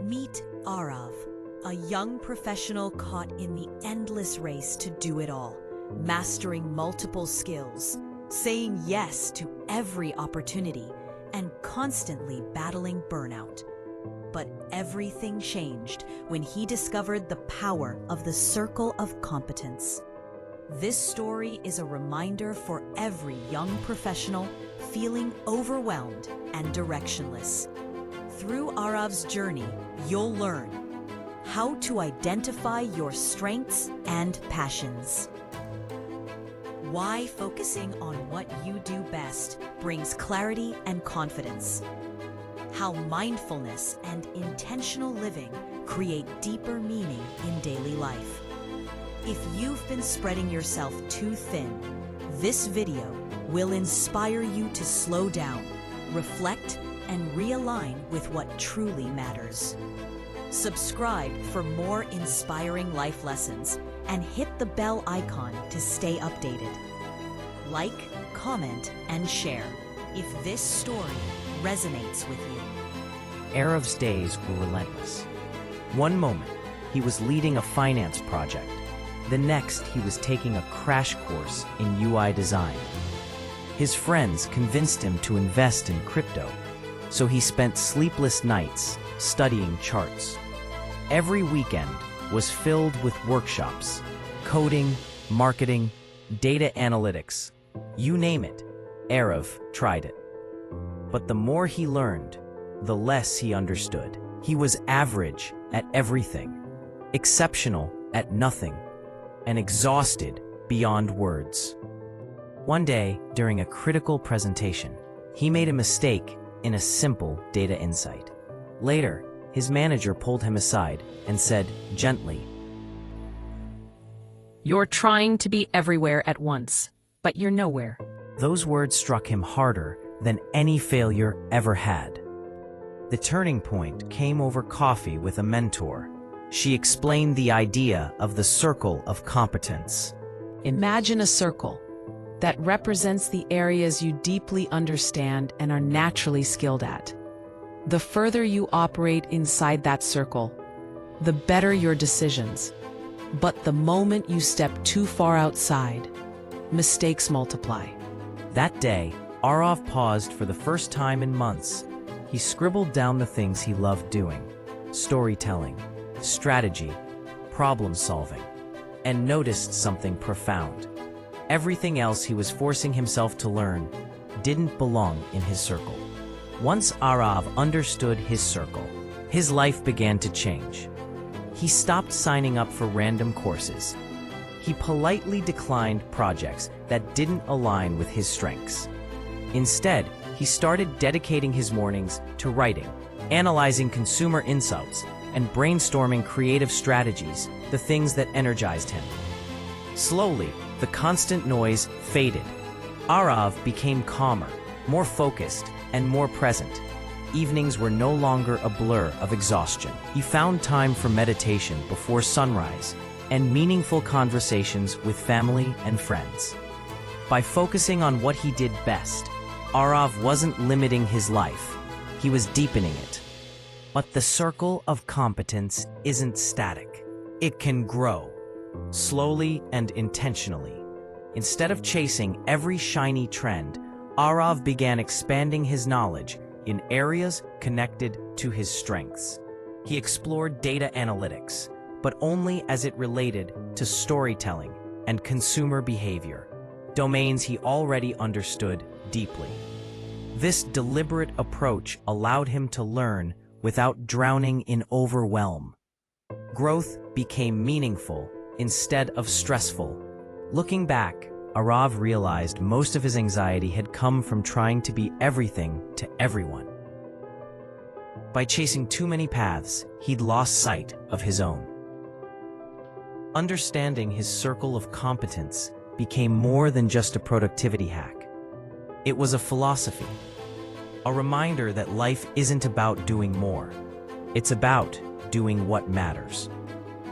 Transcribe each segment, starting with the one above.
Meet Aarav, a young professional caught in the endless race to do it all, mastering multiple skills, saying yes to every opportunity, and constantly battling burnout. But everything changed when he discovered the power of the Circle of Competence. This story is a reminder for every young professional feeling overwhelmed and directionless. Through Aarav's journey, you'll learn how to identify your strengths and passions, why focusing on what you do best brings clarity and confidence, how mindfulness and intentional living create deeper meaning in daily life. If you've been spreading yourself too thin, this video will inspire you to slow down, reflect, and realign with what truly matters. Subscribe for more inspiring life lessons and hit the bell icon to stay updated. Like, comment, and share if this story resonates with you. Aarav's days were relentless. One moment, he was leading a finance project. The next, he was taking a crash course in UI design. His friends convinced him to invest in crypto, so he spent sleepless nights studying charts. Every weekend was filled with workshops, coding, marketing, data analytics. You name it, Aarav tried it. But the more he learned, the less he understood. He was average at everything, exceptional at nothing, and exhausted beyond words. One day, during a critical presentation, he made a mistake in a simple data insight. Later, his manager pulled him aside and said gently, "You're trying to be everywhere at once, but you're nowhere." Those words struck him harder than any failure ever had. The turning point came over coffee with a mentor. She explained the idea of the Circle of Competence. Imagine a circle that represents the areas you deeply understand and are naturally skilled at. The further you operate inside that circle, the better your decisions. But the moment you step too far outside, mistakes multiply. That day, Aarav paused for the first time in months. He scribbled down the things he loved doing: storytelling, strategy, problem solving, and noticed something profound. Everything else he was forcing himself to learn didn't belong in his circle. Once Aarav understood his circle, his life began to change. He stopped signing up for random courses. He politely declined projects that didn't align with his strengths. Instead, he started dedicating his mornings to writing, analyzing consumer insights, and brainstorming creative strategies, the things that energized him. Slowly, the constant noise faded. Aarav became calmer, more focused, and more present. Evenings were no longer a blur of exhaustion. He found time for meditation before sunrise and meaningful conversations with family and friends. By focusing on what he did best, Aarav wasn't limiting his life, he was deepening it. But the Circle of Competence isn't static. It can grow, slowly and intentionally. Instead of chasing every shiny trend, Aarav began expanding his knowledge in areas connected to his strengths. He explored data analytics, but only as it related to storytelling and consumer behavior, domains he already understood deeply. This deliberate approach allowed him to learn without drowning in overwhelm. Growth became meaningful instead of stressful. Looking back, Aarav realized most of his anxiety had come from trying to be everything to everyone. By chasing too many paths, he'd lost sight of his own. Understanding his Circle of Competence became more than just a productivity hack. It was a philosophy, a reminder that life isn't about doing more. It's about doing what matters.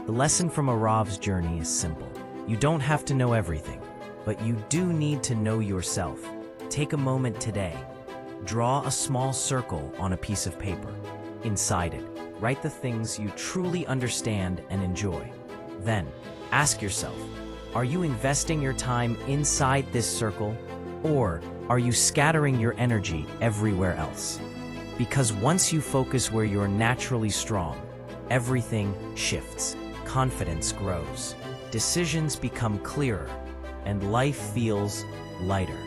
The lesson from Aarav's journey is simple. You don't have to know everything, but you do need to know yourself. Take a moment today. Draw a small circle on a piece of paper. Inside it, Write the things you truly understand and enjoy. Then, ask yourself, are you investing your time inside this circle, or are you scattering your energy everywhere else? Because once you focus where you're naturally strong, everything shifts, confidence grows, decisions become clearer, and life feels lighter.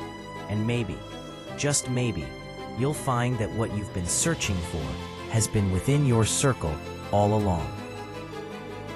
And maybe, just maybe, you'll find that what you've been searching for has been within your circle all along.